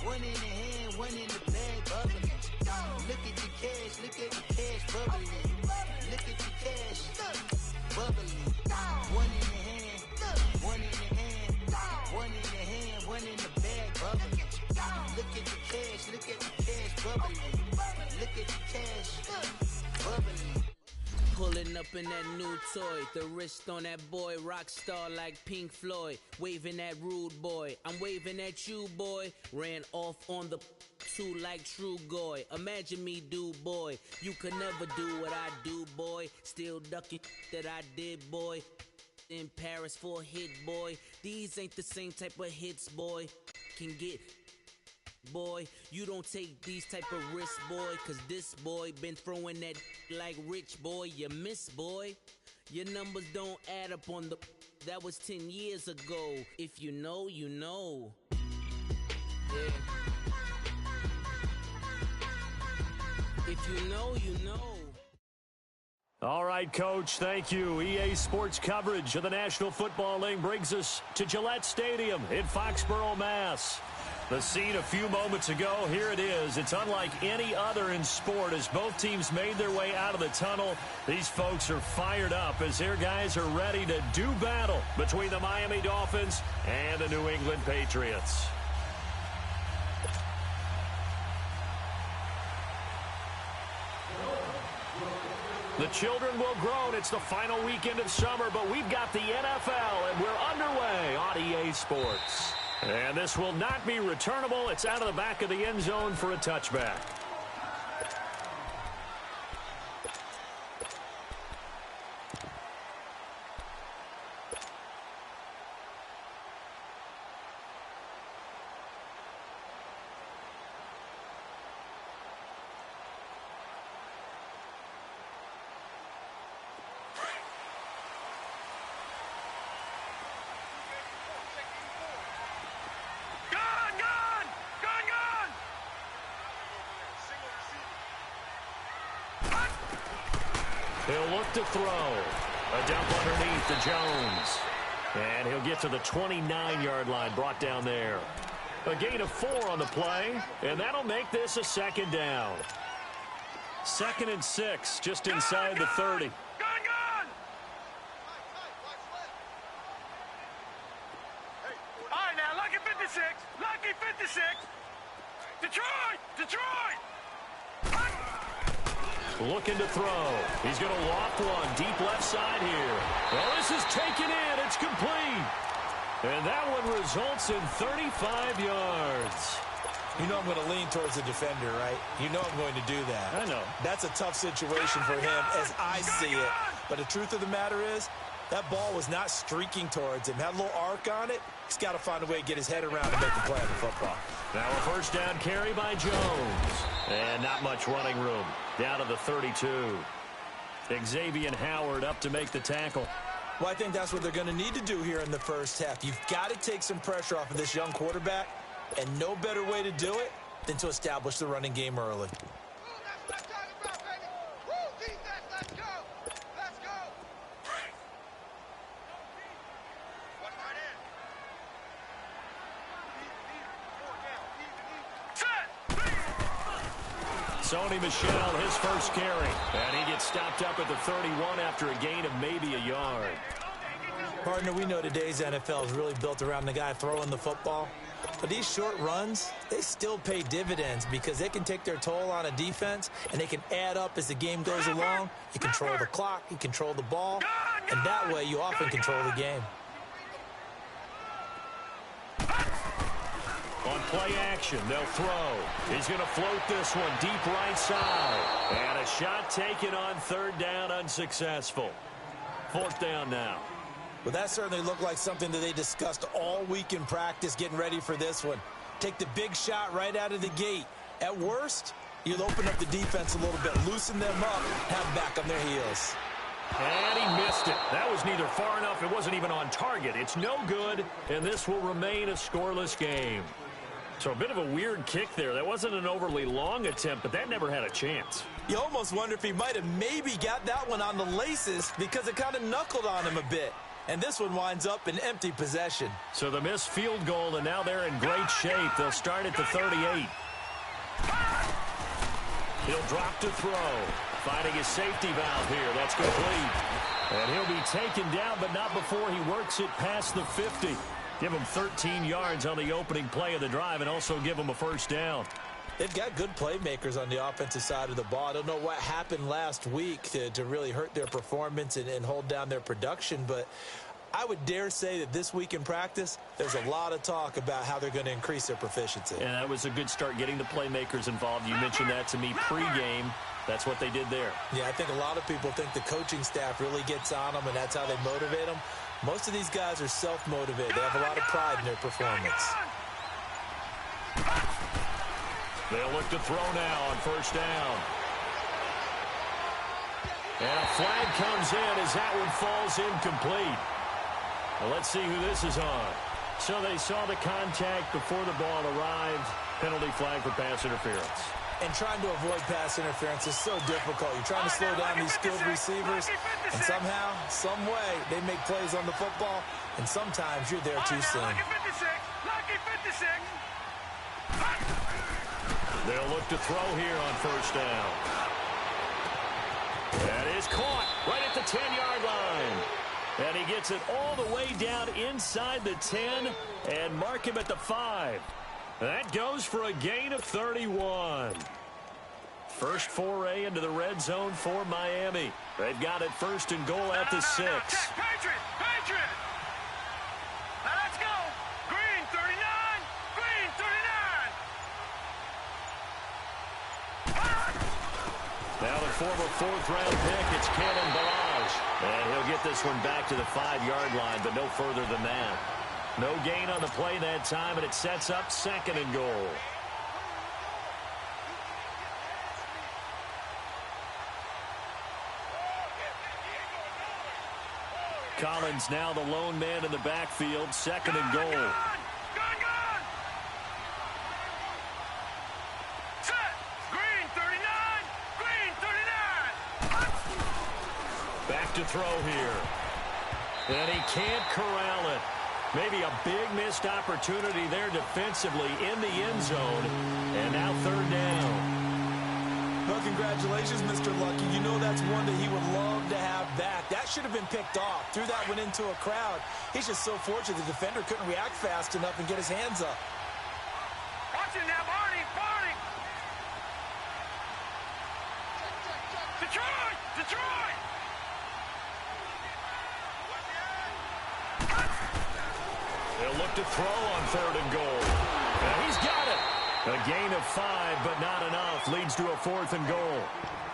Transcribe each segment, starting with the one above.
One in the hand, one in the bag, bubbling. Look at the cash, bubbling. Look at the cash, bubbling. One in the hand, one in the hand, one in the hand, one in the bag, bubbling. Look at the cash, bubbling. Look at the cash, bubbling. Pulling up in that new toy, the wrist on that boy, rock star like Pink Floyd, waving at rude boy, I'm waving at you boy, ran off on the two like True Goy, imagine me do boy, you could never do what I do boy, still ducking that I did boy, in Paris for a hit boy, these ain't the same type of hits boy, can get boy, you don't take these type of risks, boy, cause this boy been throwing that like rich boy, you miss, boy. Your numbers don't add up on the, that was 10 years ago. If you know, you know. Yeah. If you know, you know. All right, Coach, thank you. EA Sports coverage of the National Football League brings us to Gillette Stadium in Foxborough, Mass. The scene a few moments ago, here it is. It's unlike any other in sport as both teams made their way out of the tunnel. These folks are fired up as their guys are ready to do battle between the Miami Dolphins and the New England Patriots. The children will groan. It's the final weekend of summer, but we've got the NFL, and we're underway on EA Sports. And this will not be returnable. It's out of the back of the end zone for a touchback. He'll look to throw. A dump underneath to Jones. And he'll get to the 29-yard line, brought down there. A gain of 4 on the play, and that'll make this a second down. 2nd and 6, just inside the 30. All right, now, lucky 56. Lucky 56. Detroit! Looking to throw. He's going to loft one deep left side here. Well, this is taken in. It's complete. And that one results in 35 yards. You know I'm going to lean towards the defender, right? You know I'm going to do that. I know. That's a tough situation for him as I see it. But the truth of the matter is, that ball was not streaking towards him. Had a little arc on it. He's got to find a way to get his head around and make the play on the football. Now a first down carry by Jones. And not much running room. Down to the 32. Xavier Howard up to make the tackle. Well, I think that's what they're going to need to do here in the first half. You've got to take some pressure off of this young quarterback, and no better way to do it than to establish the running game early. Sony Michel, his first carry. And he gets stopped up at the 31 after a gain of maybe a yard. Partner, we know today's NFL is really built around the guy throwing the football. But these short runs, they still pay dividends because they can take their toll on a defense, and they can add up as the game goes along. You control the clock, you control the ball, and that way you often control the game. On play action, they'll throw. He's going to float this one deep right side. And a shot taken on 3rd down, unsuccessful. 4th down now. Well, that certainly looked like something that they discussed all week in practice getting ready for this one. Take the big shot right out of the gate. At worst, you'll open up the defense a little bit, loosen them up, have them back on their heels. And he missed it. That was neither far enough. It wasn't even on target. It's no good, and this will remain a scoreless game. So a bit of a weird kick there. That wasn't an overly long attempt, but that never had a chance. You almost wonder if he might have maybe got that one on the laces because it kind of knuckled on him a bit. And this one winds up in empty possession. So the missed field goal, and now they're in great shape. They'll start at the 38. He'll drop to throw. Finding his safety valve here. That's complete. And he'll be taken down, but not before he works it past the 50. Give him 13 yards on the opening play of the drive and also give him a first down. They've got good playmakers on the offensive side of the ball. I don't know what happened last week to really hurt their performance and hold down their production, but I would dare say that this week in practice, there's a lot of talk about how they're going to increase their proficiency. And that was a good start, getting the playmakers involved. You mentioned that to me pregame. That's what they did there. Yeah, I think a lot of people think the coaching staff really gets on them, and that's how they motivate them. Most of these guys are self-motivated. They have a lot of pride in their performance. They'll look to throw now on first down. And a flag comes in as that one falls incomplete. Well, let's see who this is on. So they saw the contact before the ball arrived. Penalty flag for pass interference. And trying to avoid pass interference is so difficult. You're trying to slow down these skilled receivers, and somehow, some way, they make plays on the football, and sometimes you're there too soon. They'll look to throw here on first down. That is caught right at the 10-yard line. And he gets it all the way down inside the 10 and mark him at the 5. That goes for a gain of 31. First foray into the red zone for Miami. They've got it first and goal at the 6. Patriot! Now let's go! Green 39! Green 39! Now the former fourth-round pick, it's Cannon Barrage. And he'll get this one back to the 5-yard line, but no further than that. No gain on the play that time, and it sets up second and goal. Collins now the lone man in the backfield, second and goal. Gun! Set! Green 39! Green 39! Back to throw here. And he can't corral it. Maybe a big missed opportunity there defensively in the end zone. And now third down. Well, congratulations, Mr. Lucky. You know that's one that he would love to have back. That should have been picked off. Threw that one into a crowd. He's just so fortunate the defender couldn't react fast enough and get his hands up. Watch it now, Barney! Detroit! Detroit! They'll look to throw on third and goal. And he's got it. A gain of 5, but not enough. Leads to a fourth and goal.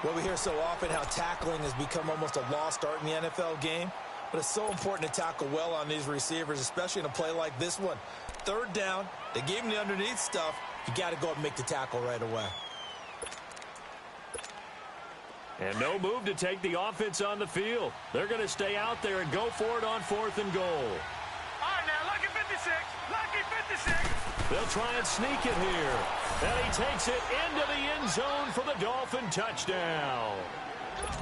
Well, we hear so often how tackling has become almost a lost art in the NFL game. But it's so important to tackle well on these receivers, especially in a play like this one. Third down, they gave him the underneath stuff. You got to go up and make the tackle right away. And no move to take the offense on the field. They're going to stay out there and go for it on fourth and goal. All right, now, Lucky 56! Lucky 56! They'll try and sneak it here. And he takes it into the end zone for the Dolphin touchdown.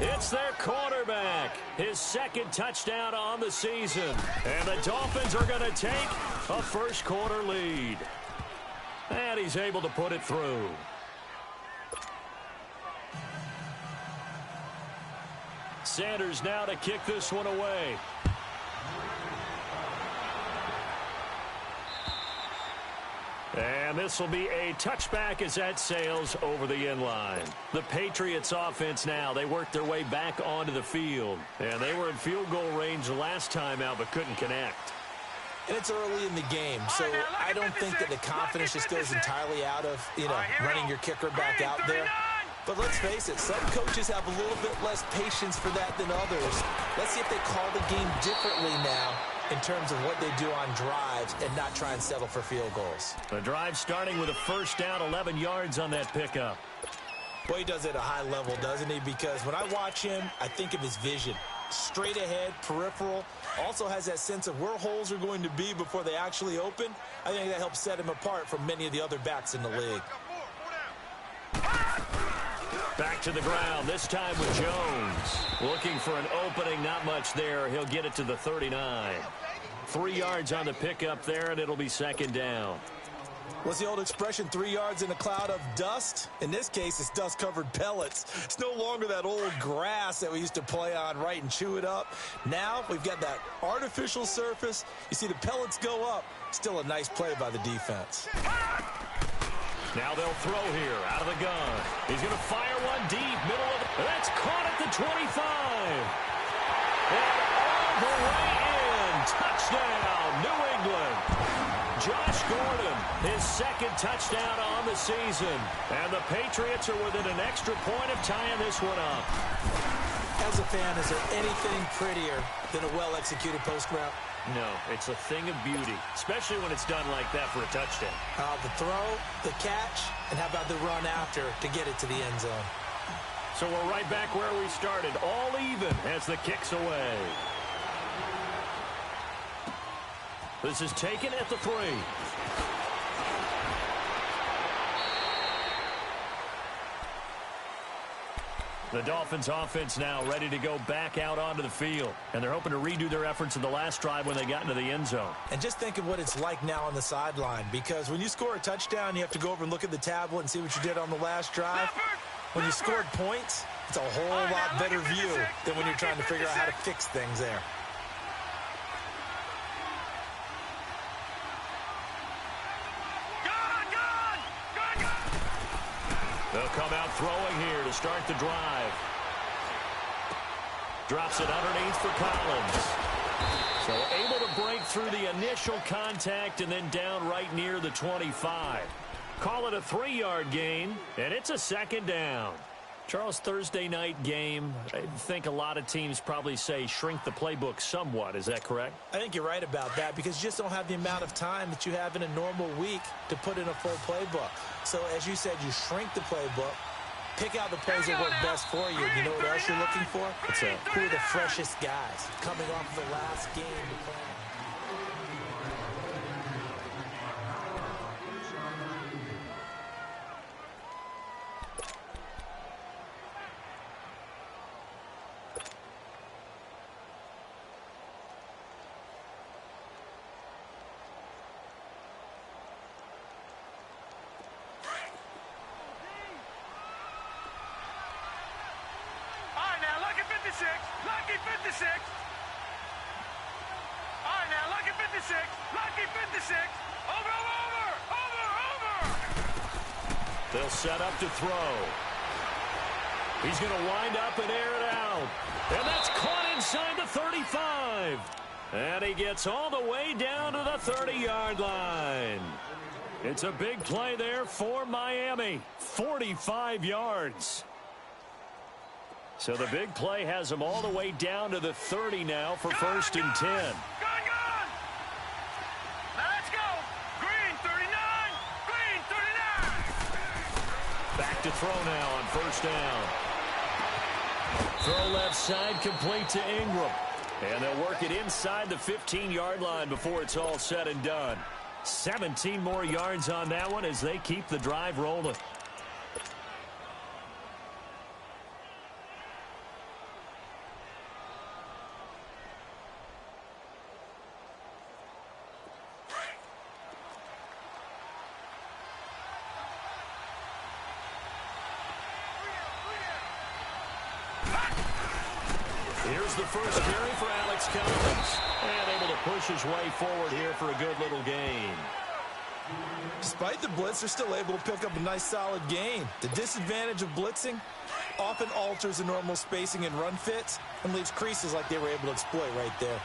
It's their quarterback. His second touchdown on the season. And the Dolphins are going to take a first quarter lead. And he's able to put it through. Sanders now to kick this one away. And this will be a touchback as that sails over the end line. The Patriots offense now, they worked their way back onto the field. And they were in field goal range the last time out but couldn't connect. And it's early in the game, so I don't think that the confidence just goes entirely out of, running your kicker back out there. But let's face it, some coaches have a little bit less patience for that than others. Let's see if they call the game differently now in terms of what they do on drives and not try and settle for field goals. The drive starting with a first down, 11 yards on that pickup. Boy, he does it at a high level, doesn't he? Because when I watch him, I think of his vision. Straight ahead, peripheral, also has that sense of where holes are going to be before they actually open. I think that helps set him apart from many of the other backs in the league. Back to the ground, this time with Jones. Looking for an opening, not much there. He'll get it to the 39. 3 yards on the pickup there, and it'll be second down. What's the old expression, 3 yards in a cloud of dust? In this case, it's dust-covered pellets. It's no longer that old grass that we used to play on, right, and chew it up. Now we've got that artificial surface. You see the pellets go up. Still a nice play by the defense. Now they'll throw here out of the gun. He's going to fire one deep, middle of the... That's caught at the 25. And all the way in. Touchdown, New England. Josh Gordon, his second touchdown on the season. And the Patriots are within an extra point of tying this one up. As a fan, is there anything prettier than a well-executed post route? No, it's a thing of beauty, especially when it's done like that for a touchdown. The throw, the catch, and how about the run after to get it to the end zone? So we're right back where we started, all even as the kick's away. This is taken at the 3. The Dolphins offense now ready to go back out onto the field. And they're hoping to redo their efforts in the last drive when they got into the end zone. And just think of what it's like now on the sideline. Because when you score a touchdown, you have to go over and look at the tablet and see what you did on the last drive. When you scored points, it's a whole lot better view than when you're trying to figure out how to fix things there. They'll come out throwing here to start the drive. Drops it underneath for Collins. So able to break through the initial contact and then down right near the 25. Call it a 3-yard gain, and it's a second down. Charles, Thursday night game, I think a lot of teams probably say shrink the playbook somewhat. Is that correct? I think you're right about that because you just don't have the amount of time that you have in a normal week to put in a full playbook. So as you said, you shrink the playbook, pick out the plays that work best for you. You know what else you're looking for? Who are the freshest guys coming off the last game to play? Lucky 56. All right, now, lucky 56. Lucky 56. Over. They'll set up to throw. He's going to wind up and air it out. And that's caught inside the 35. And he gets all the way down to the 30-yard line. It's a big play there for Miami. 45 yards. So the big play has them all the way down to the 30 now for first and 10. Gone. Let's go. Green 39. Green 39. Back to throw now on first down. Throw left side complete to Ingram. And they'll work it inside the 15-yard line before it's all said and done. 17 more yards on that one as they keep the drive rolling. Here's the first carry for Alex Collins. And able to push his way forward here for a good little gain. Despite the blitz, they're still able to pick up a nice solid gain. The disadvantage of blitzing often alters the normal spacing and run fits and leaves creases like they were able to exploit right there.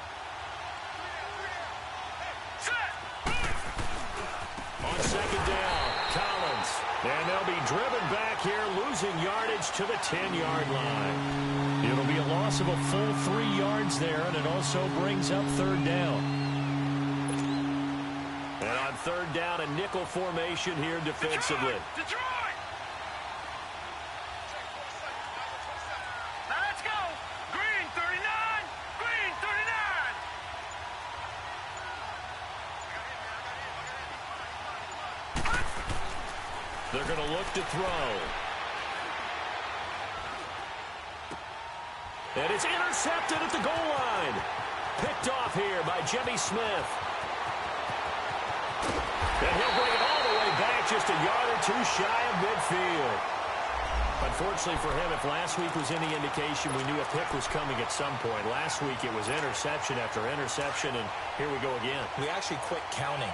On second down, Collins. And they'll be driven back here, losing yardage to the 10-yard line. It'll be a loss of a full 3 yards there, and it also brings up third down. And on third down, a nickel formation here defensively. Detroit! Let's go! Green 39! Green 39! They're going to look to throw. And it's intercepted at the goal line. Picked off here by Jimmy Smith. And he'll bring it all the way back, just a yard or two shy of midfield. Unfortunately for him, if last week was any indication, we knew a pick was coming at some point. Last week it was interception after interception, and here we go again. We actually quit counting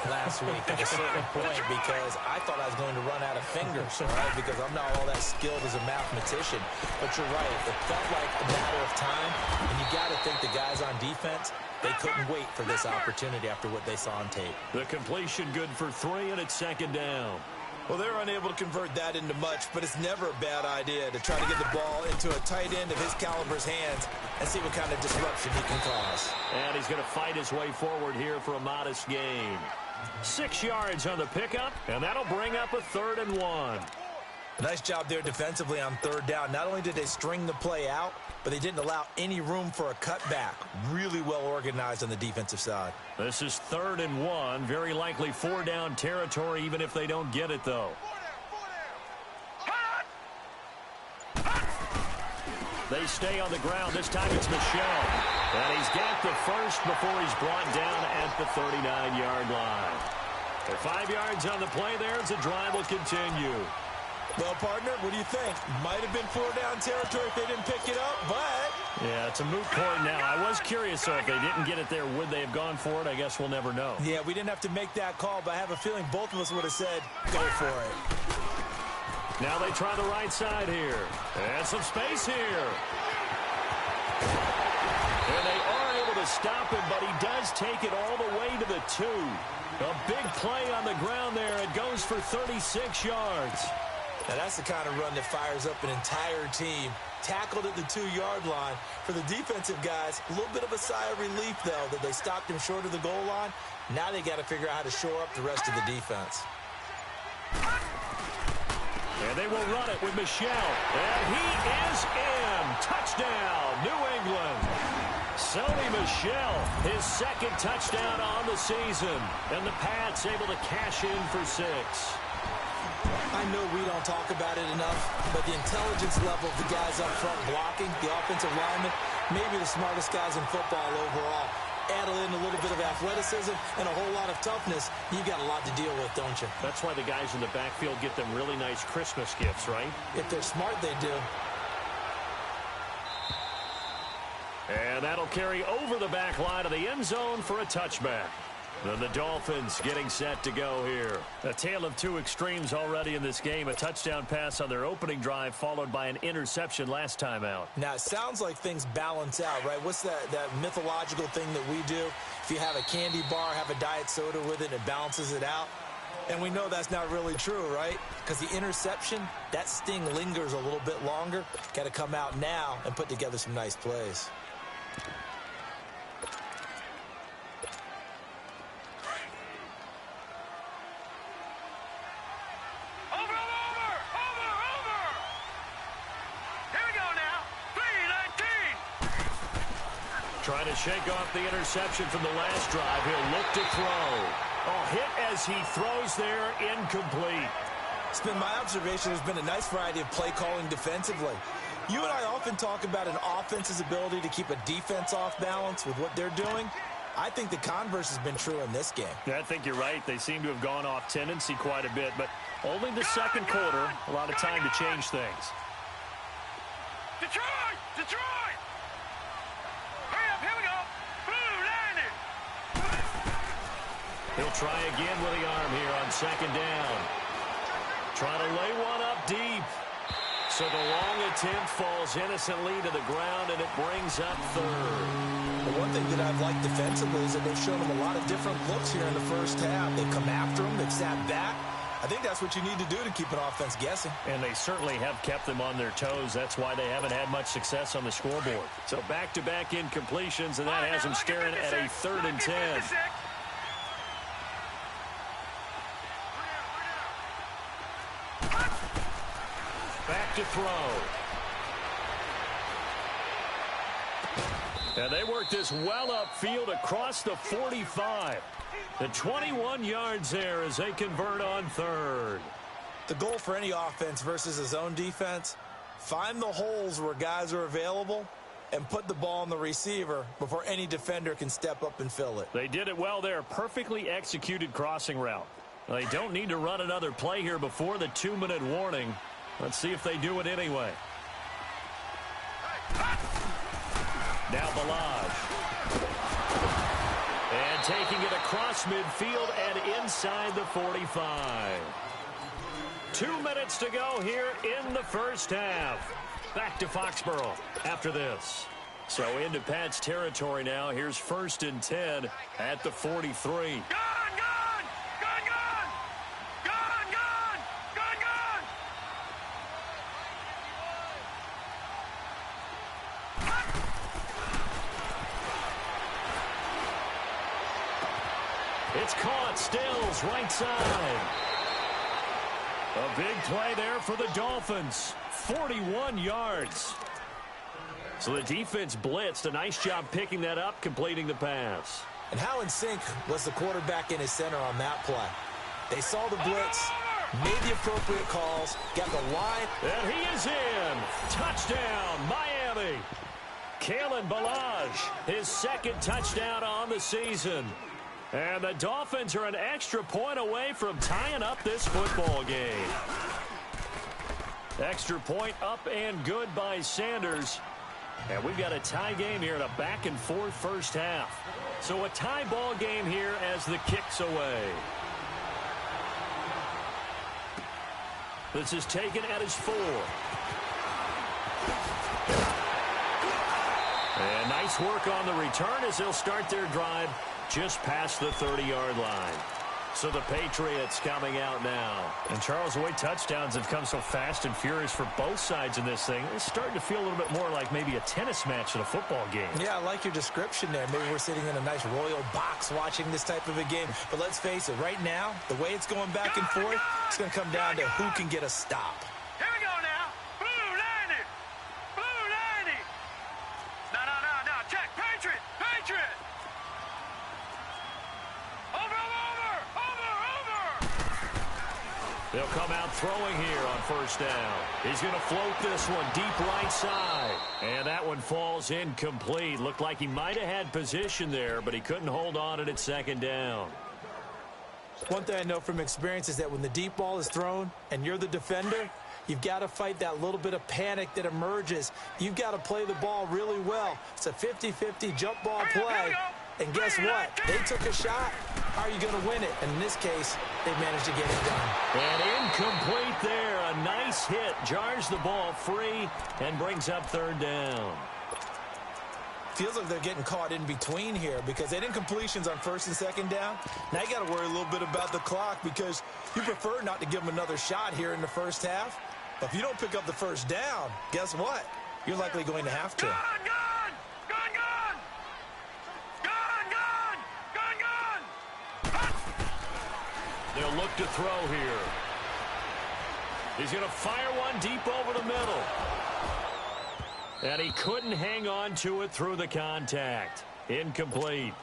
last week at a certain point because I thought I was going to run out of fingers, all right, because I'm not all that skilled as a mathematician. But you're right. It felt like a matter of time, and you got to think the guys on defense, they couldn't wait for this opportunity after what they saw on tape. The completion good for 3, and it's second down. Well, they're unable to convert that into much, but it's never a bad idea to try to get the ball into a tight end of his caliber's hands and see what kind of disruption he can cause. And he's going to fight his way forward here for a modest gain. 6 yards on the pickup, and that'll bring up a 3rd and 1. Nice job there defensively on 3rd down. Not only did they string the play out, but they didn't allow any room for a cutback. Really well organized on the defensive side. This is 3rd and 1. Very likely 4-down territory, even if they don't get it, though. They stay on the ground. This time it's Michel. And he's got the first before he's brought down at the 39-yard line. They're 5 yards on the play there as the drive will continue. Well, partner, what do you think? Might have been 4-down territory if they didn't pick it up, but... Yeah, it's a moot point now. I was curious, so if they didn't get it there, would they have gone for it? I guess we'll never know. Yeah, we didn't have to make that call, but I have a feeling both of us would have said, go for it. Now they try the right side here. And some space here. And they are able to stop him, but he does take it all the way to the 2. A big play on the ground there. It goes for 36 yards. Now, that's the kind of run that fires up an entire team. Tackled at the 2-yard line. For the defensive guys, a little bit of a sigh of relief, though, that they stopped him short of the goal line. Now they got to figure out how to shore up the rest of the defense. And they will run it with Michel. And he is in. Touchdown, New England. Sony Michel, his 2nd touchdown on the season. And the Pats able to cash in for 6. I know we don't talk about it enough, but the intelligence level of the guys up front blocking, the offensive linemen, maybe the smartest guys in football overall. Add in a little bit of athleticism and a whole lot of toughness, you got a lot to deal with, don't you? That's why the guys in the backfield get them really nice Christmas gifts, right? If they're smart, they do. And that'll carry over the back line of the end zone for a touchback. Then the Dolphins getting set to go here. A tale of 2 extremes already in this game. A touchdown pass on their opening drive followed by an interception last time out. Now, it sounds like things balance out, right? What's that mythological thing that we do? If you have a candy bar, have a diet soda with it, it balances it out. And we know that's not really true, right? Because the interception, that sting lingers a little bit longer. Got to come out now and put together some nice plays. Trying to shake off the interception from the last drive. He'll look to throw. Oh, hit as he throws there, incomplete. It's been my observation there's been a nice variety of play calling defensively. You and I often talk about an offense's ability to keep a defense off balance with what they're doing. I think the converse has been true in this game. Yeah, I think you're right. They seem to have gone off tendency quite a bit, but only the 2nd quarter. A lot of time to change things. Detroit! Detroit! Hurry up, here we go! Blue, landed! He'll try again with the arm here on 2nd down. Trying to lay one up deep. So the long attempt falls innocently to the ground, and it brings up 3rd. The one thing that I've liked defensively is that they've shown them a lot of different looks here in the first half. They've come after them. They've sat back. I think that's what you need to do to keep an offense guessing. And they certainly have kept them on their toes. That's why they haven't had much success on the scoreboard. So back-to-back incompletions, and that has them staring at a 3rd and 10. Back to throw. And they work this well upfield across the 45. The 21 yards there as they convert on 3rd. The goal for any offense versus a zone defense, find the holes where guys are available and put the ball on the receiver before any defender can step up and fill it. They did it well there. Perfectly executed crossing route. They don't need to run another play here before the 2-minute warning. Let's see if they do it anyway. Now Balaj. And taking it across midfield and inside the 45. 2 minutes to go here in the first half. Back to Foxborough after this. So into Pat's territory now. Here's 1st and 10 at the 43. It's caught. Stills right side. A big play there for the Dolphins. 41 yards. So the defense blitzed. A nice job picking that up, completing the pass. And how in sync was the quarterback in his center on that play? They saw the blitz, made the appropriate calls, got the line. And he is in. Touchdown, Miami. Kalen Balaj, his 2nd touchdown on the season. And the Dolphins are an extra point away from tying up this football game. Extra point up and good by Sanders. And we've got a tie game here in a back-and-forth first half. So a tie ball game here as the kick's away. This is taken at his 4. And nice work on the return as they'll start their drive just past the 30-yard line. So the Patriots coming out now. And Charles, the way touchdowns have come so fast and furious for both sides in this thing, it's starting to feel a little bit more like maybe a tennis match than a football game. Yeah, I like your description there. Maybe we're sitting in a nice royal box watching this type of a game. But let's face it, right now, the way it's going back and forth, it's going to come down to who can get a stop. Here we go now. Blue 90. Blue 90. No. Check. Patriot. They'll come out throwing here on 1st down. He's going to float this one deep right side. And that one falls incomplete. Looked like he might have had position there, but he couldn't hold on it at 2nd down. One thing I know from experience is that when the deep ball is thrown and you're the defender, you've got to fight that little bit of panic that emerges. You've got to play the ball really well. It's a 50-50 jump ball play. And guess what? They took a shot. How are you going to win it? And in this case, they managed to get it done. And incomplete there. A nice hit. Jars the ball free and brings up 3rd down. Feels like they're getting caught in between here because they didn't completions on 1st and 2nd down. Now you got to worry a little bit about the clock because you prefer not to give them another shot here in the first half. But if you don't pick up the 1st down, guess what? You're likely going to have to. They'll look to throw here. He's going to fire one deep over the middle. And he couldn't hang on to it through the contact. Incomplete.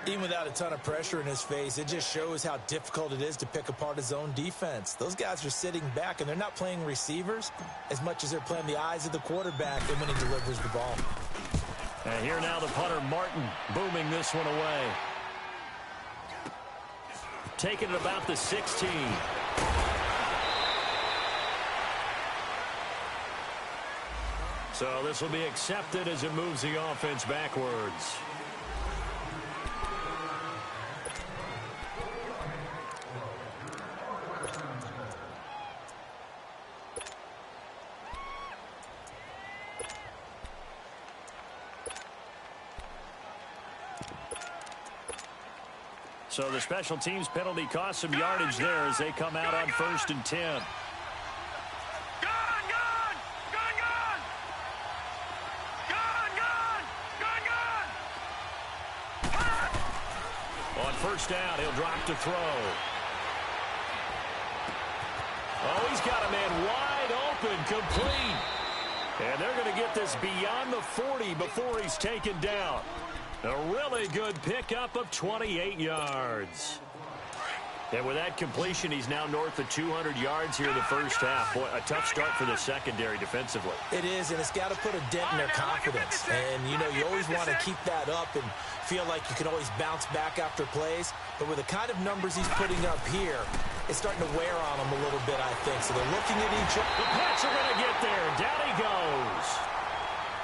Even without a ton of pressure in his face, it just shows how difficult it is to pick apart his own defense. Those guys are sitting back, and they're not playing receivers as much as they're playing the eyes of the quarterback and when he delivers the ball. And here now the punter, Martin, booming this one away. Taking it about the 16. So this will be accepted as it moves the offense backwards. So the special teams penalty cost some yardage there as they come out on 1st and 10. On 1st down, he'll drop to throw. Oh, he's got a man wide open, complete. And they're going to get this beyond the 40 before he's taken down. A really good pickup of 28 yards. And with that completion, he's now north of 200 yards here in the first half. Boy, a tough start for the secondary defensively. It is, and it's got to put a dent in their confidence. And, you know, you always want to keep that up and feel like you can always bounce back after plays. But with the kind of numbers he's putting up here, it's starting to wear on them a little bit, I think. So they're looking at each other. The Pats are going to get there. Down he goes.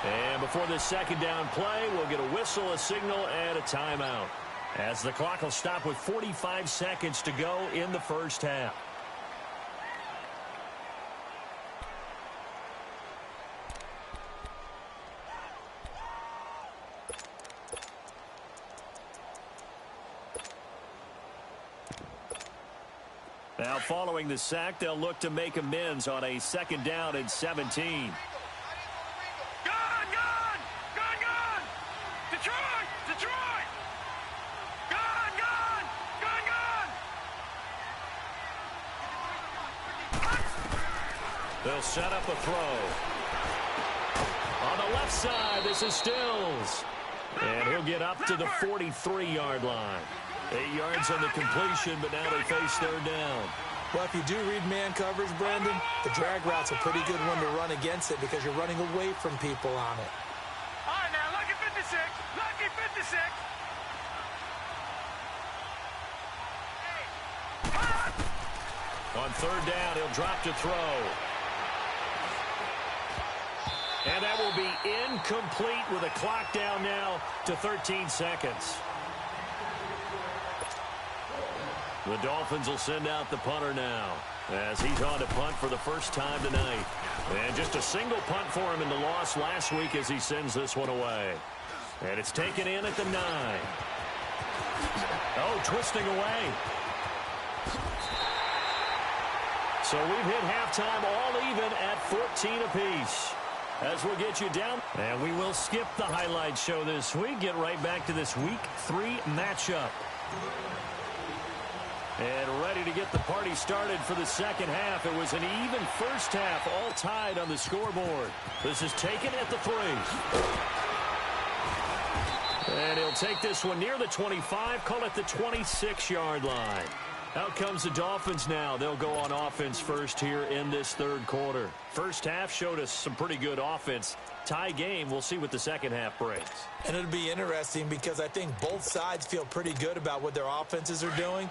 And before this second down play, we'll get a whistle, a signal, and a timeout, as the clock will stop with 45 seconds to go in the first half. Now, following the sack, they'll look to make amends on a second down and 17. They'll set up a throw. On the left side, this is Stills. And he'll get up to the 43-yard line. 8 yards on the completion, but now they face third down. Well, if you do read man coverage, Brendan, the drag route's a pretty good one to run against it because you're running away from people on it. All right, now, lucky 56. Lucky 56. On third down, he'll drop to throw. And that will be incomplete with a clock down now to 13 seconds. The Dolphins will send out the punter now as he's on to punt for the first time tonight. And just a single punt for him in the loss last week as he sends this one away. And it's taken in at the 9. Oh, twisting away. So we've hit halftime all even at 14 apiece. As we'll get you down. And we will skip the highlight show this week. Get right back to this Week 3 matchup. And ready to get the party started for the second half. It was an even first half, all tied on the scoreboard. This is taken at the 3. And he'll take this one near the 25, call it the 26-yard line. Out comes the Dolphins now. They'll go on offense first here in this third quarter. First half showed us some pretty good offense. Tie game. We'll see what the second half brings. And it'll be interesting because I think both sides feel pretty good about what their offenses are doing.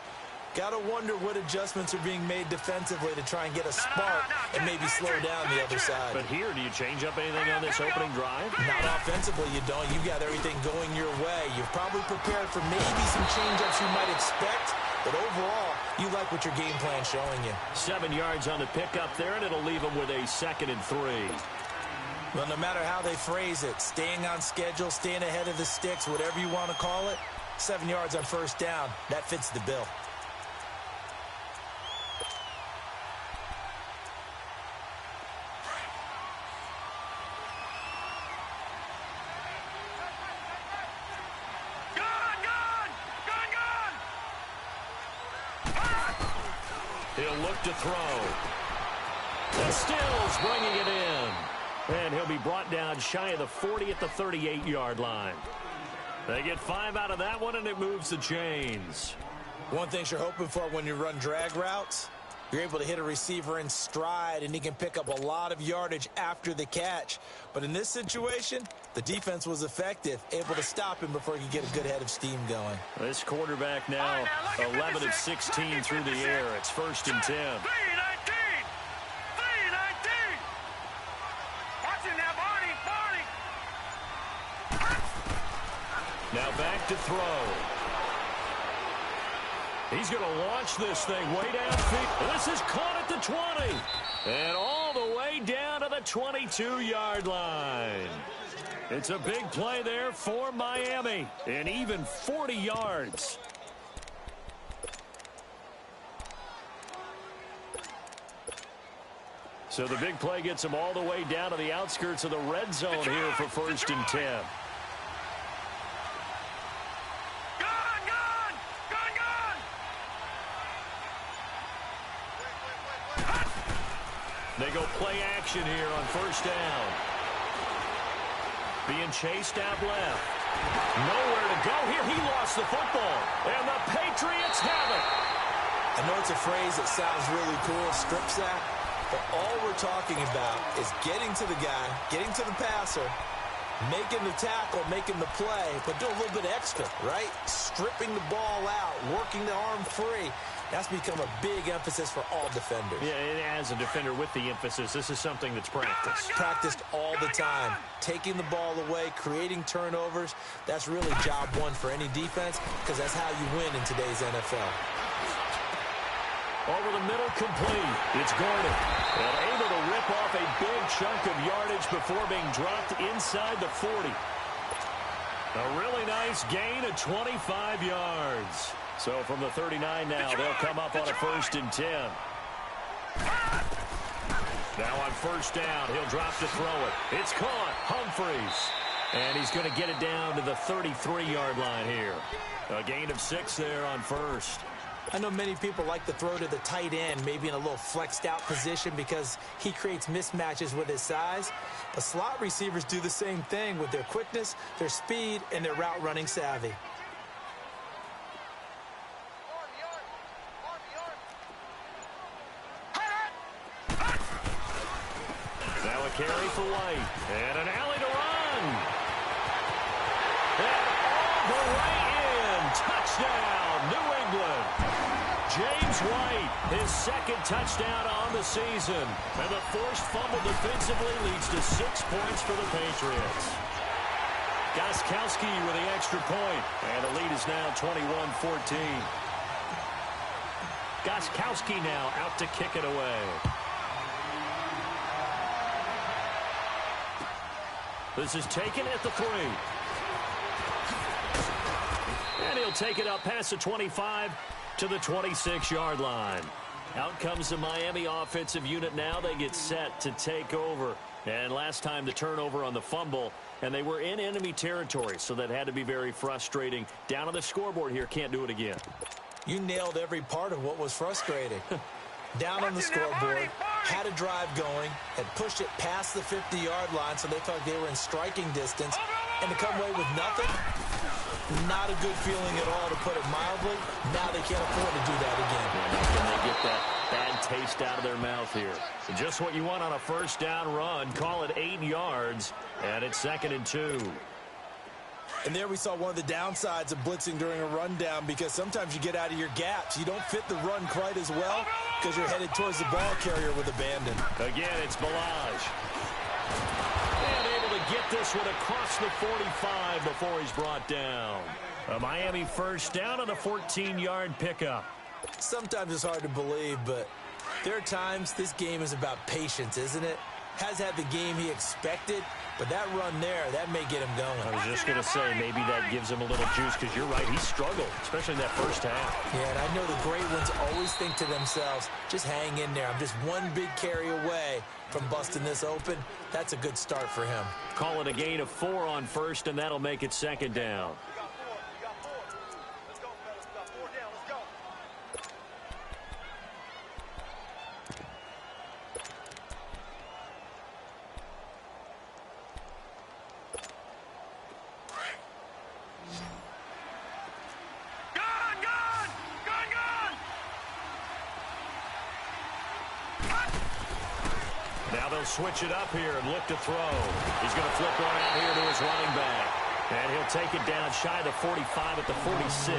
Got to wonder what adjustments are being made defensively to try and get a spark and maybe slow down the other side. But here, do you change up anything on this opening drive? Not offensively, you don't. You've got everything going your way. You've probably prepared for maybe some change-ups you might expect, but overall, you like what your game plan's showing you. 7 yards on the pickup there, and it'll leave them with a 2nd and 3. Well, no matter how they phrase it, staying on schedule, staying ahead of the sticks, whatever you want to call it, 7 yards on first down, that fits the bill. He'll look to throw. And Stills bringing it in. And he'll be brought down shy of the 40 at the 38-yard line. They get 5 out of that one, and it moves the chains. One thing you're hoping for when you run drag routes, you're able to hit a receiver in stride, and he can pick up a lot of yardage after the catch. But in this situation, the defense was effective, able to stop him before he could get a good head of steam going. This quarterback now 11 of 16 through the air. It's 1st and 10. 3-19. 3-19. Watch him now, Barney. Now back to throw. He's going to launch this thing way downfield. This is caught at the 20. And all the way down to the 22-yard line. It's a big play there for Miami. And even 40 yards. So the big play gets him all the way down to the outskirts of the red zone here for 1st and 10. They go play action here on 1st down. Being chased out left. Nowhere to go here. He lost the football. And the Patriots have it. I know it's a phrase that sounds really cool, strip sack, but all we're talking about is getting to the guy, getting to the passer, making the tackle, making the play, but do a little bit extra, right? Stripping the ball out, working the arm free. That's become a big emphasis for all defenders. Yeah, and as a defender with the emphasis, this is something that's practiced. Practiced all the time. Taking the ball away, creating turnovers, that's really job one for any defense because that's how you win in today's NFL. Over the middle, complete. It's Gordon. And able to rip off a big chunk of yardage before being dropped inside the 40. A really nice gain of 25 yards. So from the 39 now, they'll come up on a 1st and 10. Now on 1st down, he'll drop to throw it. It's caught. Humphries. And he's going to get it down to the 33-yard line here. A gain of 6 there on 1st. I know many people like to throw to the tight end, maybe in a little flexed out position because he creates mismatches with his size. But slot receivers do the same thing with their quickness, their speed, and their route running savvy. Now a carry for White. And an alley to run. And all the way in. Touchdown, New England. James White, his 2nd touchdown on the season. And the forced fumble defensively leads to 6 points for the Patriots. Gostkowski with the extra point. And the lead is now 21-14. Gostkowski now out to kick it away. This is taken at the 3. And he'll take it up past the 25 to the 26-yard line. Out comes the Miami offensive unit now. They get set to take over. And last time the turnover on the fumble, and they were in enemy territory, so that had to be very frustrating. Down on the scoreboard here, can't do it again. You nailed every part of what was frustrating. Down on the scoreboard, had a drive going, had pushed it past the 50-yard line so they felt like they were in striking distance, and to come away with nothing, not a good feeling at all, to put it mildly. Now they can't afford to do that again. And they get that bad taste out of their mouth here. Just what you want on a 1st down run. Call it 8 yards, and it's 2nd and 2. And there we saw one of the downsides of blitzing during a rundown, because sometimes you get out of your gaps. You don't fit the run quite as well because you're headed towards the ball carrier with abandon. Again, it's Balaj. And able to get this one across the 45 before he's brought down. A Miami 1st down on a 14-yard pickup. Sometimes it's hard to believe, but there are times this game is about patience, isn't it? Has had the game he expected, but that run there, that may get him going. I was just going to say, maybe that gives him a little juice, because you're right, he struggled, especially in that 1st half. Yeah, and I know the great ones always think to themselves, just hang in there. I'm just one big carry away from busting this open. That's a good start for him. Call it a gain of 4 on 1st, and that'll make it 2nd down. Now they'll switch it up here and look to throw. He's going to flip one out here to his running back. And he'll take it down shy of the 45 at the 46.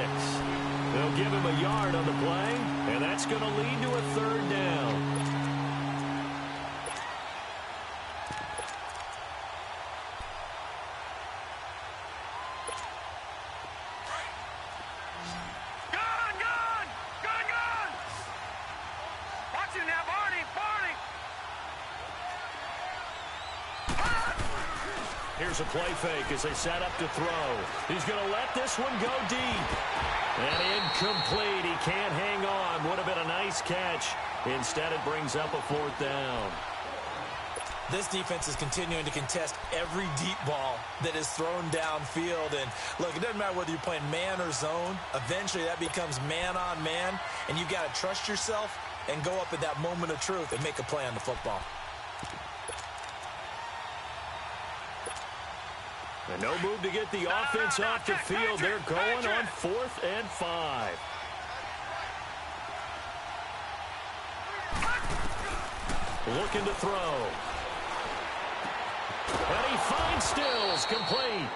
They'll give him a yard on the play, and that's going to lead to a 3rd down. Here's a play fake as they set up to throw. He's going to let this one go deep. And incomplete. He can't hang on. Would have been a nice catch. Instead, it brings up a 4th down. This defense is continuing to contest every deep ball that is thrown downfield. And look, it doesn't matter whether you're playing man or zone. Eventually, that becomes man on man. And you've got to trust yourself and go up at that moment of truth and make a play on the football. And no move to get the offense off the field. They're going on 4th and 5. Looking to throw. And he finds Stills, complete.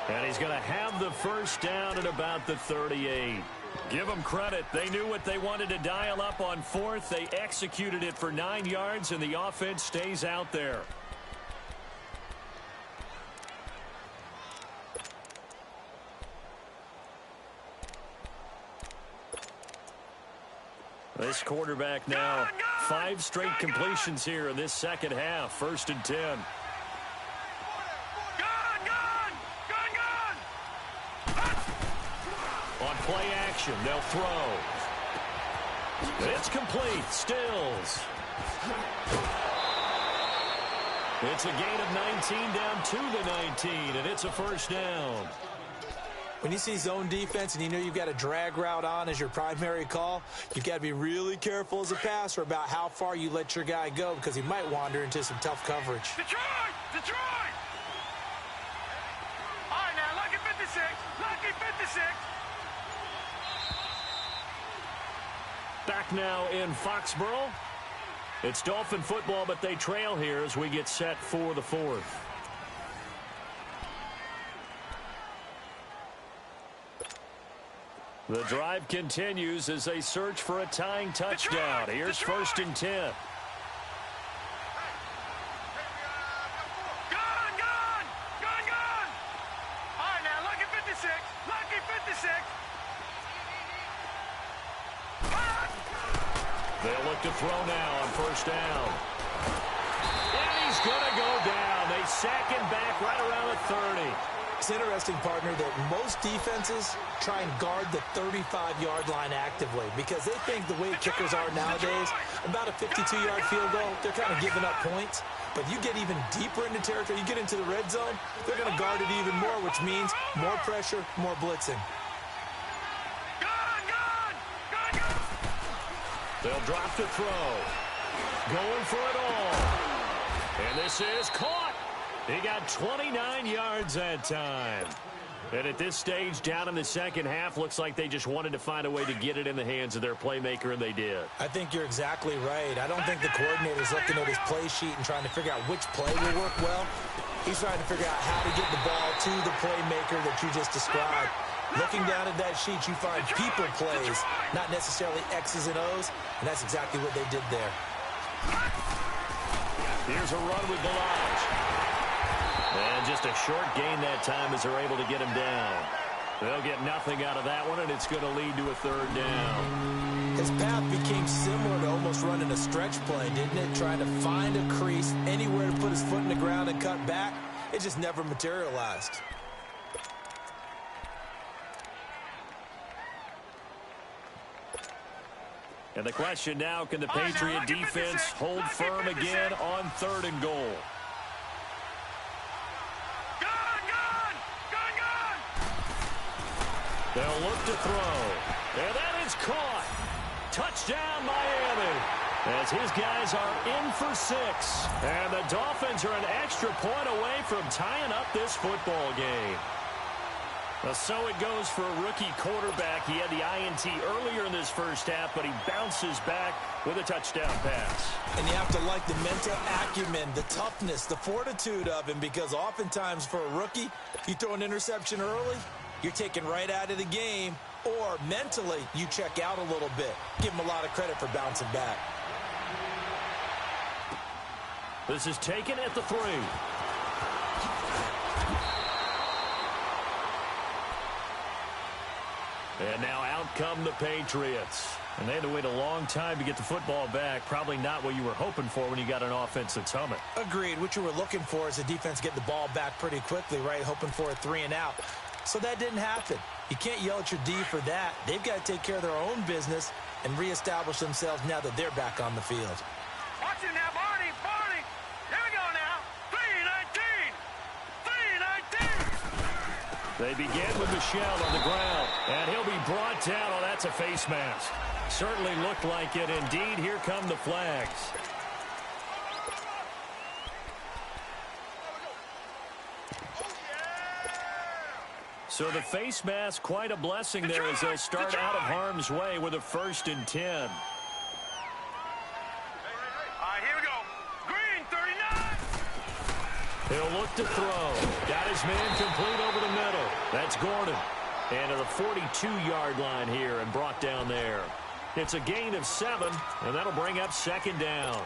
And he's going to have the first down at about the 38. Give them credit. They knew what they wanted to dial up on fourth. They executed it for 9 yards, and the offense stays out there. This quarterback now, 5 straight completions here in this second half. 1st and 10. On play action, they'll throw. It's complete. Stills. It's a gain of 19 down to the 19, and it's a first down. When you see zone defense and you know you've got a drag route on as your primary call, you've got to be really careful as a passer about how far you let your guy go because he might wander into some tough coverage. Detroit! Detroit! All right, now, lucky 56. Lucky 56. Back now in Foxborough. It's Dolphin football, but they trail here as we get set for the 4th. The drive continues as they search for a tying touchdown. Here's 1st and 10. All right, now, lucky 56. Lucky 56. They'll look to throw now on 1st down. And he's going to go down. They sack him back right around the 30. It's interesting, partner, that most defenses try and guard the 35-yard line actively because they think the way kickers are nowadays, about a 52-yard field goal, they're kind of giving up points. But you get even deeper into territory, you get into the red zone, they're going to guard it even more, which means more pressure, more blitzing. They'll drop to throw. Going for it all. And this is caught. He got 29 yards that time. And at this stage, down in the second half, looks like they just wanted to find a way to get it in the hands of their playmaker, and they did. I think you're exactly right. I don't think the coordinator's looking at his play sheet and trying to figure out which play will work well. He's trying to figure out how to get the ball to the playmaker that you just described. Looking down at that sheet, you find people plays, not necessarily X's and O's, and that's exactly what they did there. Here's a run with Balaj. And just a short gain that time as they're able to get him down. They'll get nothing out of that one, and it's going to lead to a 3rd down. His path became similar to almost running a stretch play, didn't it? Trying to find a crease, anywhere to put his foot in the ground and cut back. It just never materialized. And the question now, can the Patriot defense hold firm again on 3rd and goal? They'll look to throw. And that is caught. Touchdown, Miami. As his guys are in for 6. And the Dolphins are an extra point away from tying up this football game. So it goes for a rookie quarterback. He had the INT earlier in this first half, but he bounces back with a touchdown pass. And you have to like the mental acumen, the toughness, the fortitude of him, because oftentimes for a rookie, you throw an interception early, you're taken right out of the game, or mentally you check out a little bit. Give him a lot of credit for bouncing back. This is taken at the 3. And now out come the Patriots. And they had to wait a long time to get the football back. Probably not what you were hoping for when you got an offense that's humming. Agreed. What you were looking for is the defense get the ball back pretty quickly, right? Hoping for a 3 and out. So that didn't happen. You can't yell at your D for that. They've got to take care of their own business and reestablish themselves now that they're back on the field. Watch it now, Barney. Barney. Here we go now. 3-19. 3-19. They begin with Michelle on the ground. And he'll be brought down. Oh, that's a face mask. Certainly looked like it. Indeed, here come the flags. So the face mask, quite a blessing there as they'll start out of harm's way with a 1st and 10. All right, here we go. He'll look to throw. Got his man complete over the middle. That's Gordon. And to the 42-yard line here and brought down there. It's a gain of 7, and that'll bring up second down.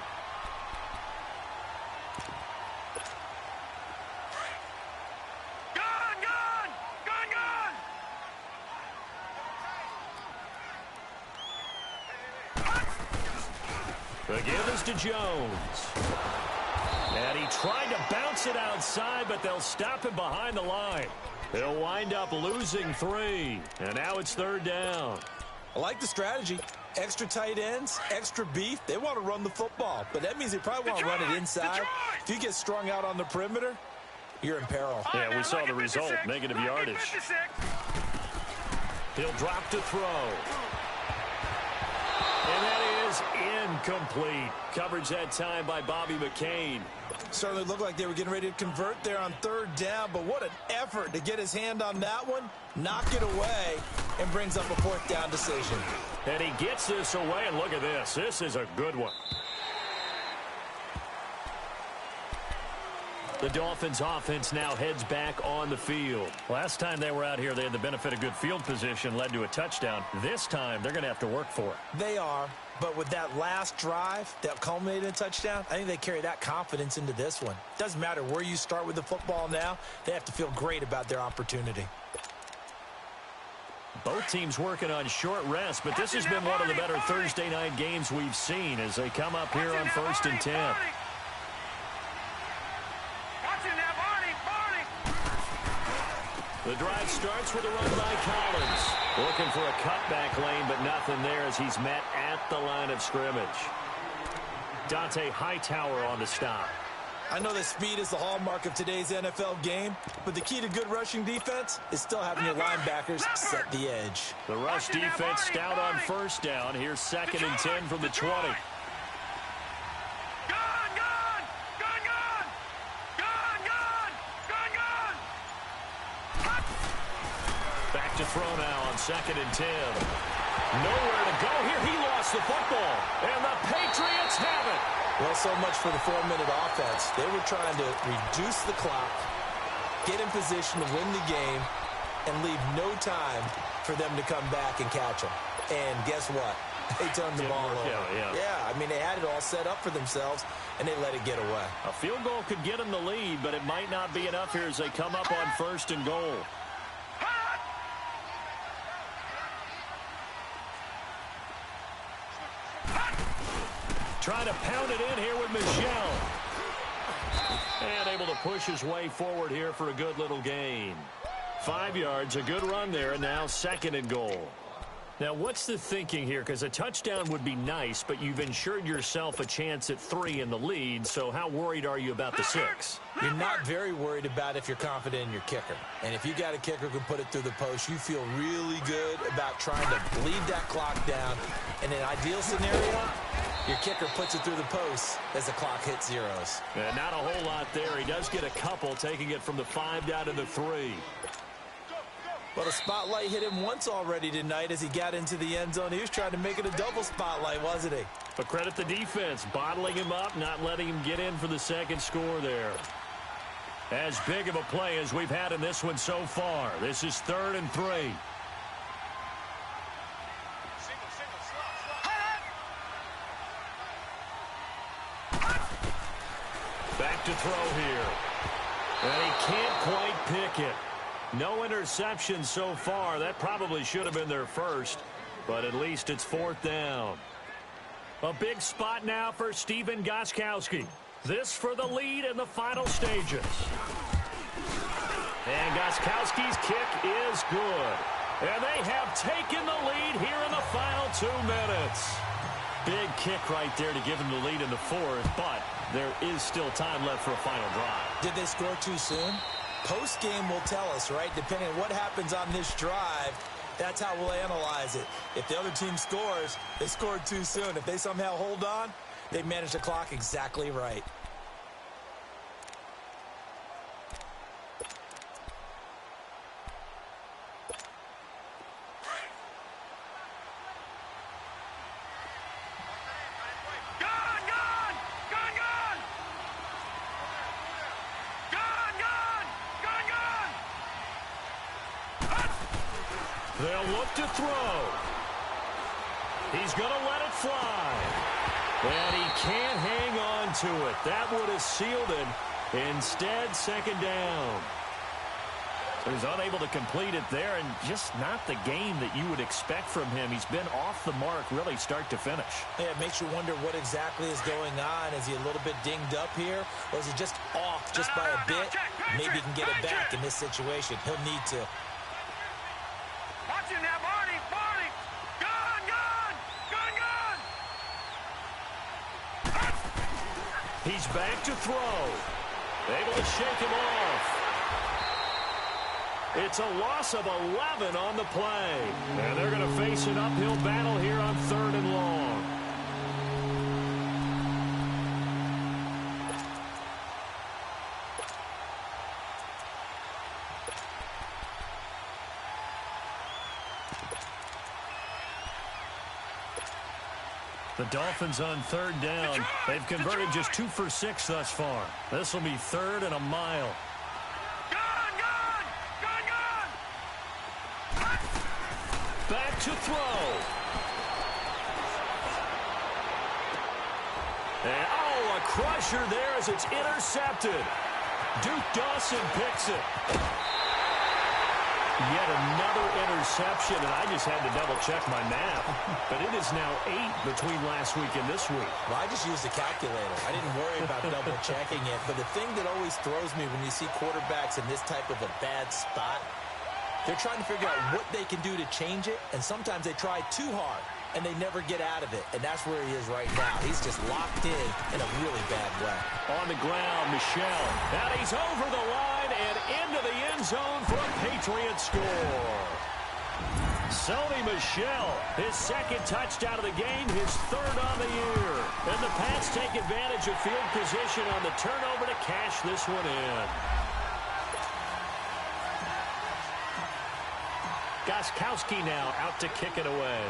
The give is to Jones. And he tried to bounce it outside, but they'll stop him behind the line. He'll wind up losing 3. And now it's third down. I like the strategy. Extra tight ends, extra beef. They want to run the football, but that means they probably want to run it inside. If you get strung out on the perimeter, you're in peril. Yeah, we saw the result, negative yardage. He'll drop to throw. And that is incomplete. Coverage that time by Bobby McCain. Certainly looked like they were getting ready to convert there on third down, but what an effort to get his hand on that one, knock it away, and brings up a fourth down decision. And he gets this away, and look at this. This is a good one. The Dolphins offense now heads back on the field. Last time they were out here, they had the benefit of good field position, led to a touchdown. This time, they're going to have to work for it. They are, but with that last drive that culminated in a touchdown, I think they carry that confidence into this one. Doesn't matter where you start with the football now, they have to feel great about their opportunity. Both teams working on short rest, but this has been one of the better Thursday night games we've seen as they come up here on 1st and 10. The drive starts with a run by Collins. Looking for a cutback lane, but nothing there as he's met at the line of scrimmage. Dante Hightower on the stop. I know that speed is the hallmark of today's NFL game, but the key to good rushing defense is still having your linebackers set the edge. The rush defense stout on first down. Here's 2nd and 10 from the 20. Back to throw now on 2nd and 10. Nowhere to go here. He lost the football. And the Patriots have it. Well, so much for the 4-minute offense. They were trying to reduce the clock, get in position to win the game, and leave no time for them to come back and catch them. And guess what? They turned the ball over. Yeah, I mean, they had it all set up for themselves, and they let it get away. A field goal could get them the lead, but it might not be enough here as they come up on 1st and goal. Trying to pound it in here with Michel. And able to push his way forward here for a good little gain. 5 yards, a good run there, and now 2nd and goal. Now, what's the thinking here? Because a touchdown would be nice, but you've ensured yourself a chance at 3 in the lead, so how worried are you about the 6? You're not very worried about if you're confident in your kicker. And if you got a kicker who can put it through the post, you feel really good about trying to bleed that clock down. In an ideal scenario, your kicker puts it through the post as the clock hits zeros. And not a whole lot there. He does get a couple, taking it from the 5 down to the 3. Well, the spotlight hit him once already tonight as he got into the end zone. He was trying to make it a double spotlight, wasn't he? But credit the defense, bottling him up, not letting him get in for the second score there. As big of a play as we've had in this one so far. This is 3rd and 3. Back to throw here. And he can't quite pick it. No interceptions so far. That probably should have been their first, but at least it's 4th down. A big spot now for Stephen Gostkowski. This for the lead in the final stages. And Gostkowski's kick is good. And they have taken the lead here in the final 2 minutes. Big kick right there to give them the lead in the 4th, but there is still time left for a final drive. Did they score too soon? Post-game will tell us, right? Depending on what happens on this drive, that's how we'll analyze it. If the other team scores, they scored too soon. If they somehow hold on, they manage the clock exactly right. Gone! They'll look to throw. He's going to let it fly. And he can't hang on to it. That would have sealed it. Instead, second down. So he's unable to complete it there, and just not the game that you would expect from him. He's been off the mark really start to finish. Yeah, it makes you wonder what exactly is going on. Is he a little bit dinged up here, or is he just off just by a bit? Maybe he can get it back in this situation. He'll need to. Watch him now, Barney. Barney. Gun, gun. Gun, gun. He's back to throw. Able to shake him off. It's a loss of 11 on the play. And they're going to face an uphill battle here on 3rd and long. The Dolphins on 3rd down. They've converted just 2 for 6 thus far. This will be 3rd and a mile. Back to throw. And, a crusher there as it's intercepted. Duke Dawson picks it. Yet another interception, and I just had to double-check my math. But it is now 8 between last week and this week. Well, I just used a calculator. I didn't worry about double-checking it. But the thing that always throws me when you see quarterbacks in this type of a bad spot, they're trying to figure out what they can do to change it, and sometimes they try too hard, and they never get out of it, and that's where he is right now. He's just locked in a really bad way. On the ground, Michel. And he's over the line and into the end zone for a Patriot score. Sony Michel, his second touchdown of the game, his 3rd on the year. And the Pats take advantage of field position on the turnover to cash this one in. Gostkowski now out to kick it away.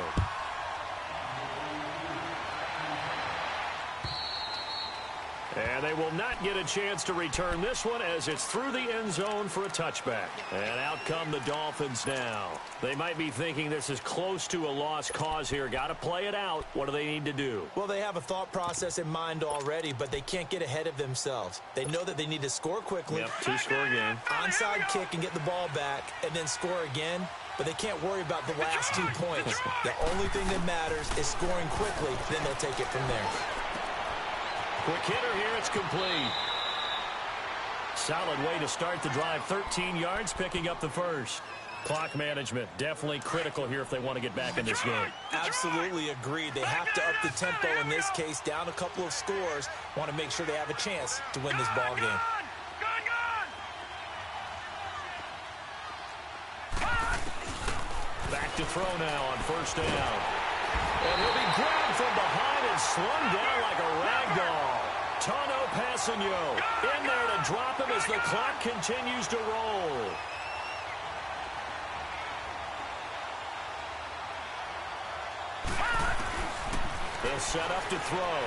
And they will not get a chance to return this one as it's through the end zone for a touchback. And out come the Dolphins now. They might be thinking this is close to a lost cause here. Got to play it out. What do they need to do? Well, they have a thought process in mind already, but they can't get ahead of themselves. They know that they need to score quickly. Yep, 2-score game. Onside kick and get the ball back, and then score again. But they can't worry about the last 2 points. The only thing that matters is scoring quickly, then they'll take it from there. Quick hitter here, it's complete. Solid way to start the drive, 13 yards, picking up the first. Clock management, definitely critical here if they want to get back in this game. Absolutely agreed. They have to up the tempo in this case, down a couple of scores. Want to make sure they have a chance to win this ball game. Back to throw now on 1st down. And he'll be grabbed from behind and slung down like a rag doll. Tano Passanio in there to drop him as the clock continues to roll. They'll set up to throw.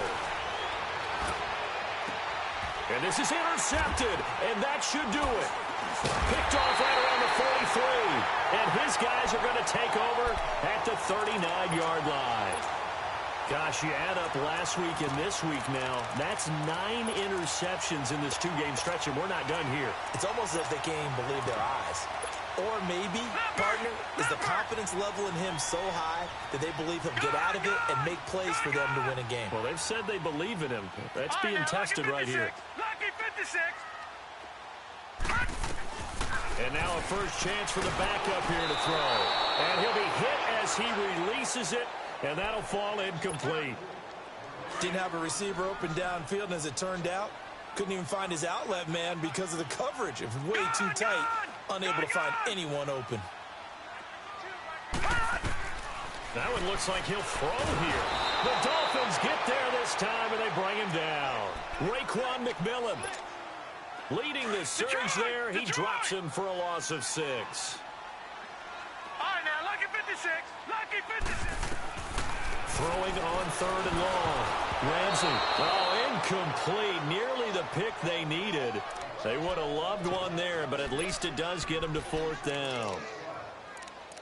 And this is intercepted, and that should do it. Picked off right around the 43. And his guys are going to take over at the 39-yard line. Gosh, you add up last week and this week now. That's 9 interceptions in this 2-game stretch, and we're not done here. It's almost as if they can't even believe their eyes. Or maybe, partner, is the confidence level in him so high that they believe he'll get out of it and make plays for them to win a game. Well, they've said they believe in him. That's being tested right here. Lucky 56. And now a first chance for the backup here to throw. And he'll be hit as he releases it, and that'll fall incomplete. Didn't have a receiver open downfield, and as it turned out, couldn't even find his outlet man because of the coverage. It was way too tight, unable to find anyone open. That one looks like he'll throw here. The Dolphins get there this time, and they bring him down. Raekwon McMillan leading the surge there. He drops him for a loss of 6. All right, now, lucky 56. Lucky 56. Throwing on 3rd and long. Ramsey. Oh, incomplete. Nearly the pick they needed. They would have loved one there, but at least it does get them to 4th down.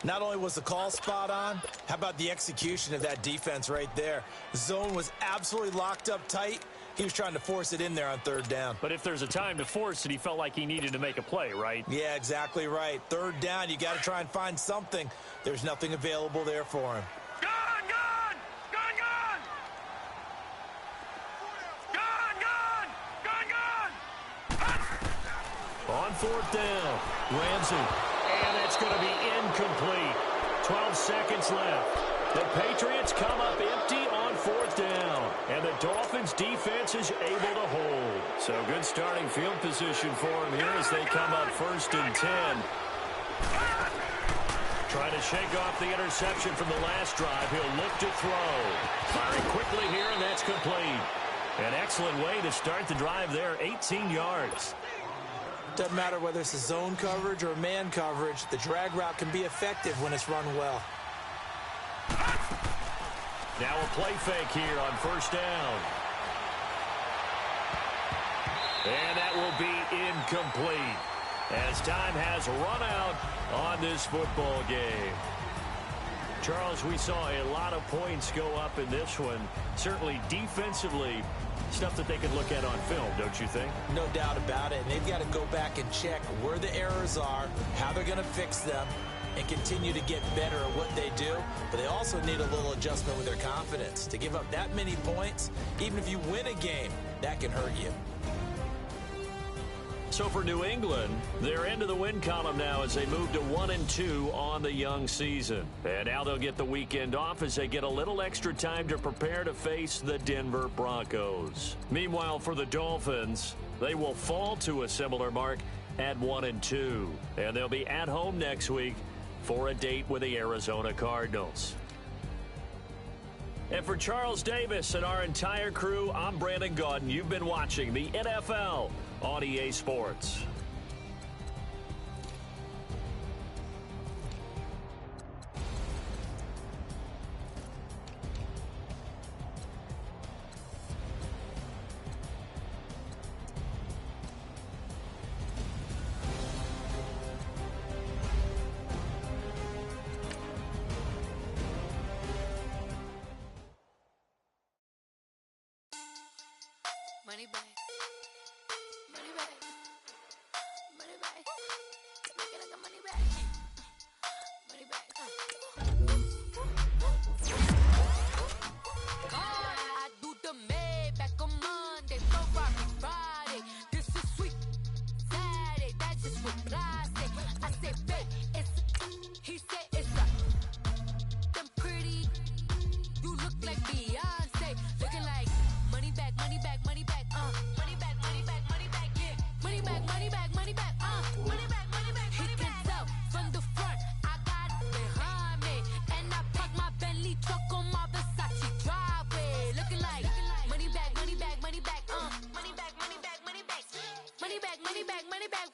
Not only was the call spot on, how about the execution of that defense right there? The zone was absolutely locked up tight. He was trying to force it in there on third down. But if there's a time to force it, he felt like he needed to make a play, right? Yeah, exactly right. Third down, you got to try and find something. There's nothing available there for him. Gun! Gun! Gun! Gun! Gun! Gun! Gun! Gun! On fourth down, Ramsey. And it's going to be incomplete. 12 seconds left. The Patriots come up empty on fourth down. And the Dolphins' defense is able to hold. So good starting field position for him here as they come up 1st and 10. Trying to shake off the interception from the last drive. He'll look to throw. Firing quickly here, and that's complete. An excellent way to start the drive there, 18 yards. Doesn't matter whether it's a zone coverage or man coverage, the drag route can be effective when it's run well. Now a play fake here on 1st down. And that will be incomplete as time has run out on this football game. Charles, we saw a lot of points go up in this one. Certainly defensively, stuff that they can look at on film, don't you think? No doubt about it. And they've got to go back and check where the errors are, how they're going to fix them, and continue to get better at what they do. But they also need a little adjustment with their confidence. To give up that many points, even if you win a game, that can hurt you. So for New England, they're into the win column now as they move to 1-2 on the young season. And now they'll get the weekend off as they get a little extra time to prepare to face the Denver Broncos. Meanwhile, for the Dolphins, they will fall to a similar mark at 1-2. And they'll be at home next week for a date with the Arizona Cardinals. And for Charles Davis and our entire crew, I'm Brandon Gaudin. You've been watching the NFL on EA Sports. Money back. Money back. Money back. Make it like a money back. Money back. God, I do the Maybach on Monday, Ferrari Friday. This is sweet Saturday. That's just what I say. I say, babe, it's. He said it's a. Them pretty. You look like Beyonce. Looking like money back, money back, money back. Money back, money back, money back, yeah. Money back, money back, money back, money back, money back, money back. He can tell from the front, I got it behind me. And I park my Bentley truck on my Versace driveway. Looking like money back, money back, money back, money back, money back, money back. Money back, money back, money back,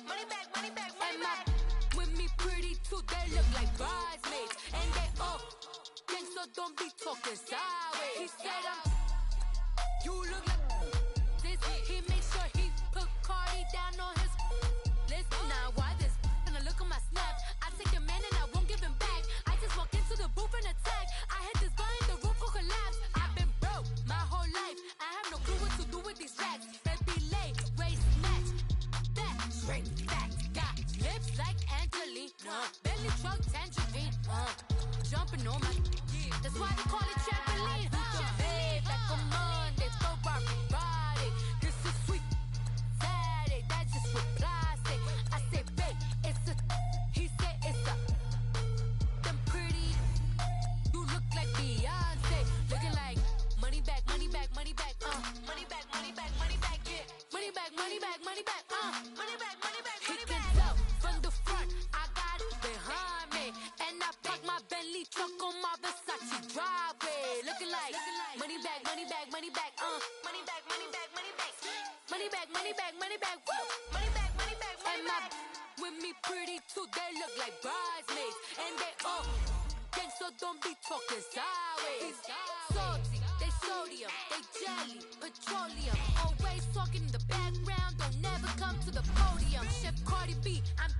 money back, money back, money back. With me pretty too, they look like bridesmaids. And they all gang, so don't be talking sideways. He said you look like this. He makes sure he put Cardi down on his list. Now why this? Gonna look on my snap. I take your man and I won't give him back. I just walk into the booth and attack. I hit this button, the roof will collapse. I've been broke my whole life. I have no clue what to do with these racks. Baby lay, race snatch. That straight facts. Got lips like Angelina. Belly truck tangerine. Jumping on my. That's why they call it trampoline. Babe, like a Monday, Ferrari Friday. This is sweet Saturday. That's just what I say. I say, babe, it's a. He said it's a. Them pretty. You look like Beyonce. Looking like money back, money back, money back. Money back, money back, money back, yeah. Money back, money back, money back. Money back, money back, money back. He can tell from the front, I got it behind me. And I park my Bentley truck on my Versace driveway. Looking like money back, money back, money back. Money back, money back, money back. Money back, money back, money back. Money back, money back, money back. With me pretty too, they look like bridesmaids. And they all gang, so don't be talking sideways. Salty, they sodium, they jelly, petroleum. Always talking in the background, don't never come to the podium. Chef Cardi B, I'm